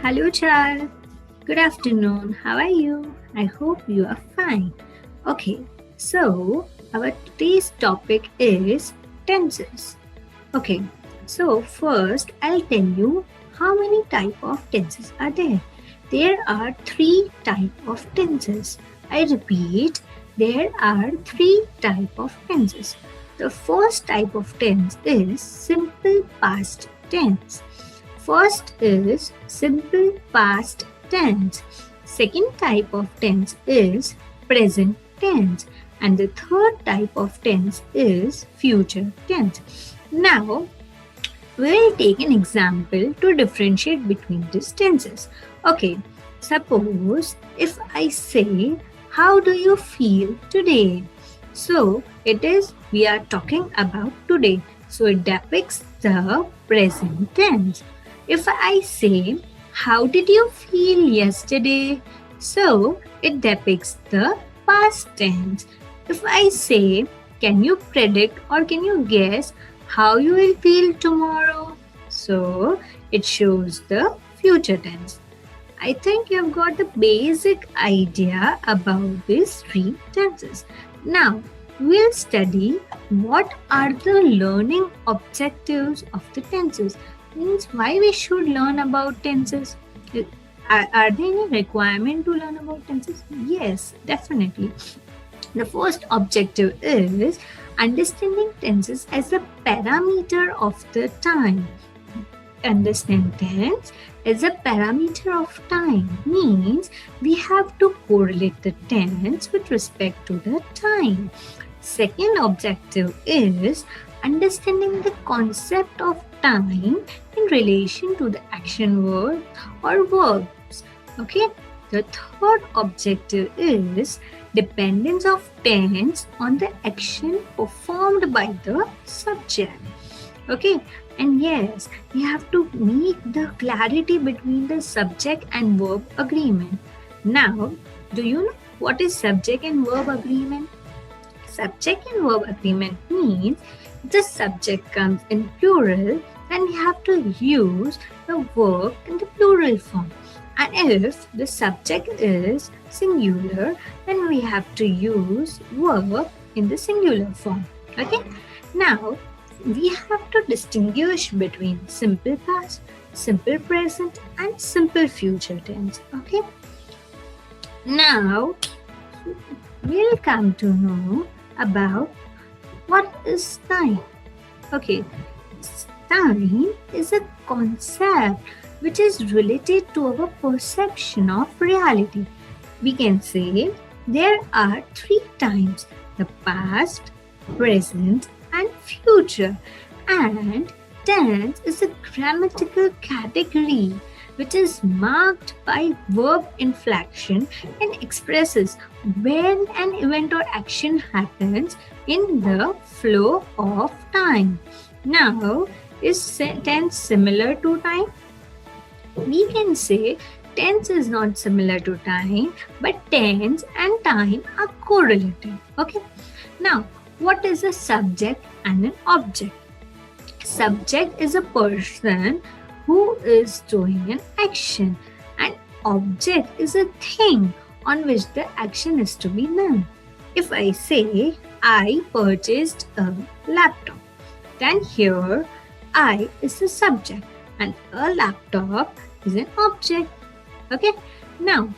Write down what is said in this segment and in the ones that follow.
Hello, child. Good afternoon. How are you? I hope you are fine. Okay, so our today's topic is tenses. Okay, so first I'll tell you how many type of tenses are there. There are 3 type of tenses. I repeat, there are 3 type of tenses. The first type of tense is simple past tense. First is simple past tense. Second type of tense is present tense. And the third type of tense is future tense. Now, we'll take an example to differentiate between these tenses. Okay, suppose if I say, how do you feel today? So, we are talking about today. So, it depicts the present tense. If I say, how did you feel yesterday? So, it depicts the past tense. If I say, can you predict or can you guess how you will feel tomorrow? So, it shows the future tense. I think you have got the basic idea about these 3 tenses. Now, we'll study what are the learning objectives of the tenses. Means why we should learn about tenses. Are there any requirement to learn about tenses? Yes, definitely. The first objective is understanding tenses as a parameter of the time. Understand tense as a parameter of time means we have to correlate the tense with respect to the time. Second objective is understanding the concept of time in relation to the action word or verbs. Okay. The third objective is dependence of tense on the action performed by the subject. Okay. And yes, you have to make the clarity between the subject and verb agreement. Now, do you know what is subject and verb agreement? Subject and verb agreement means the subject comes in plural and you have to use the verb in the plural form. And if the subject is singular, then we have to use verb in the singular form. Okay. Now, we have to distinguish between simple past, simple present and simple future tense. Okay. Now, we'll come to know about what is time. Okay. Time is a concept which is related to our perception of reality. We can say there are 3 times: the past, present and future. And tense is a grammatical category which is marked by verb inflection and expresses when an event or action happens in the flow of time. Now, is tense similar to time? We can say tense is not similar to time, but tense and time are correlated. Okay. Now, what is a subject and an object? Subject is a person who is doing an action, and object is a thing on which the action is to be done. If I say, I purchased a laptop, then here I is the subject and a laptop is an object. Okay. Now,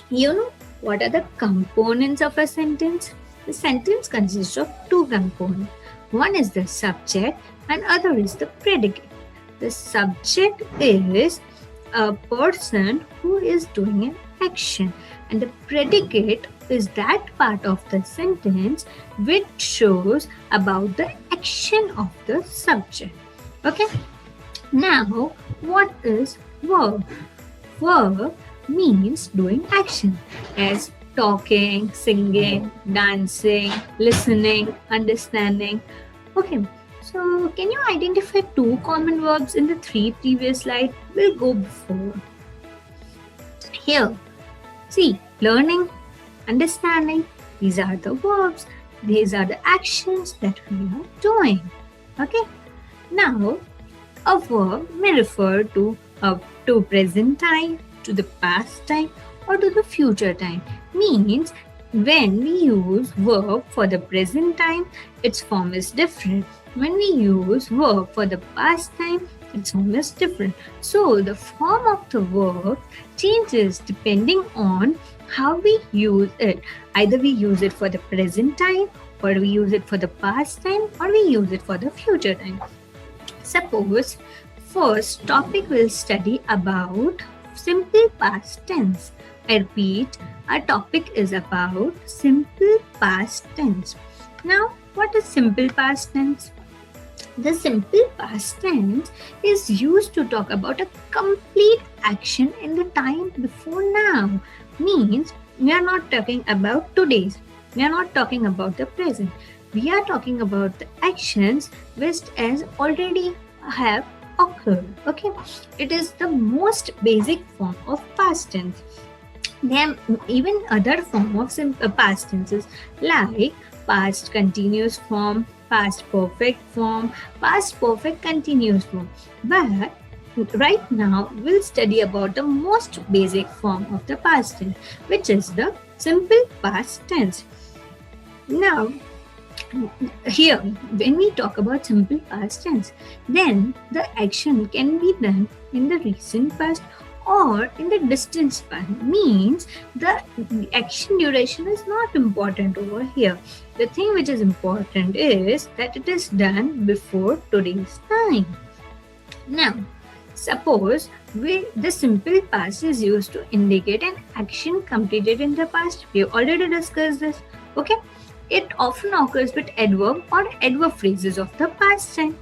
you know what are the components of a sentence? The sentence consists of 2 components. One is the subject and other is the predicate. The subject is a person who is doing an action, and the predicate is that part of the sentence which shows about the action of the subject. Okay. Now, what is verb? Verb means doing action as talking, singing, dancing, listening, understanding. Okay, so can you identify 2 common verbs in the 3 previous slides? We'll go before. Here, see, learning, understanding, these are the verbs. These are the actions that we are doing. Okay, now a verb may refer to to present time, to the past time, or to the future time. Means when we use verb for the present time, its form is different. When we use verb for the past time, its form is different. So the form of the verb changes depending on how we use it. Either we use it for the present time, or we use it for the past time, or we use it for the future time. Suppose first topic will study about simple past tense. I repeat, our topic is about simple past tense. Now, what is simple past tense? The simple past tense is used to talk about a complete action in the time before now. Means we are not talking about today's. We are not talking about the present. We are talking about the actions which has already have occurred. Okay, it is the most basic form of past tense. There are even other form of past tenses like past continuous form, past perfect form, past perfect continuous form. But right now we'll study about the most basic form of the past tense, which is the simple past tense. Now, here, when we talk about simple past tense, then the action can be done in the recent past or in the distant past. Means the action duration is not important over here. The thing which is important is that it is done before today's time. Now, suppose the simple past is used to indicate an action completed in the past. We have already discussed this. Okay. It often occurs with adverb or adverb phrases of the past time.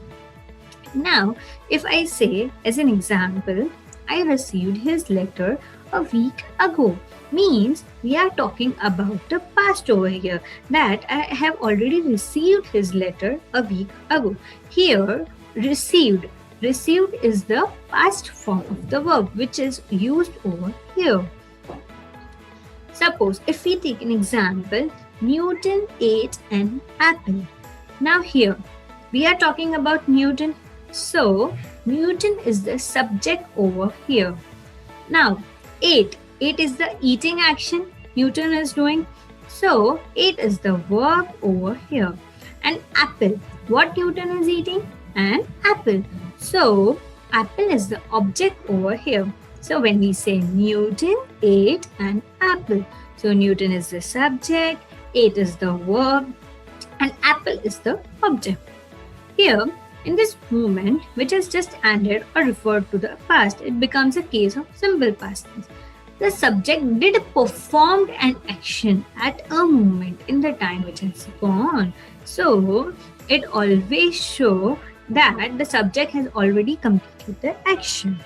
Now, if I say as an example, I received his letter a week ago, means we are talking about the past over here, that I have already received his letter a week ago. Here, received is the past form of the verb which is used over here. Suppose if we take an example, Newton ate an apple. Now here, we are talking about Newton. So, Newton is the subject over here. Now, ate is the eating action Newton is doing. So, ate is the verb over here. And apple, what Newton is eating? An apple. So, apple is the object over here. So, when we say Newton ate an apple, so Newton is the subject, ate is the verb, and apple is the object. Here, in this movement, which is just ended or referred to the past, it becomes a case of simple past tense. The subject did performed an action at a moment in the time which has gone. So, it always shows that the subject has already completed the action.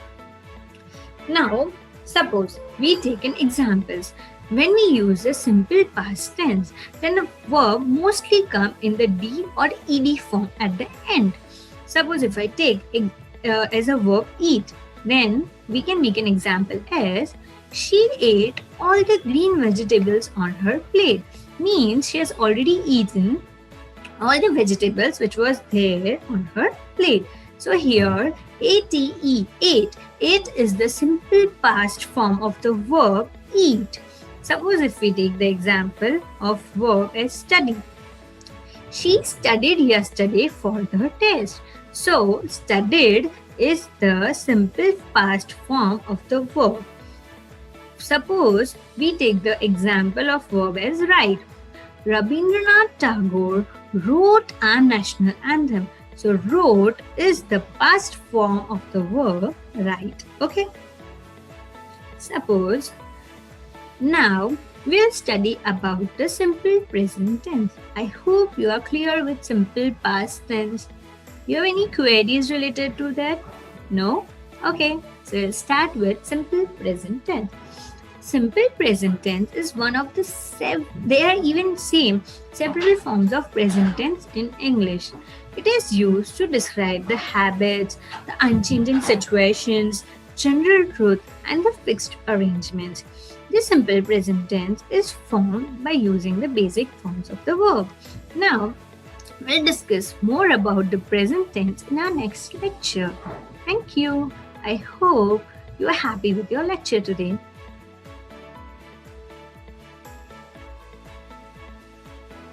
Now, suppose we take an examples. When we use a simple past tense, then the verb mostly come in the D or ED form at the end. Suppose if I take as a verb eat, then we can make an example as she ate all the green vegetables on her plate. Means she has already eaten all the vegetables which was there on her plate. So here ate, ate is the simple past form of the verb eat. Suppose if we take the example of verb as study. She studied yesterday for the test. So, studied is the simple past form of the verb. Suppose we take the example of verb as write. Rabindranath Tagore wrote a national anthem. So, wrote is the past form of the verb write. Okay. Suppose now we'll study about the simple present tense. I hope you are clear with simple past tense. You have any queries related to that? No? Okay, so we'll start with simple present tense. Simple present tense is one of the they are even same several forms of present tense in English. It is used to describe the habits, the unchanging situations, general truth, and the fixed arrangements. The simple present tense is formed by using the basic forms of the verb. Now, we'll discuss more about the present tense in our next lecture. Thank you. I hope you are happy with your lecture today.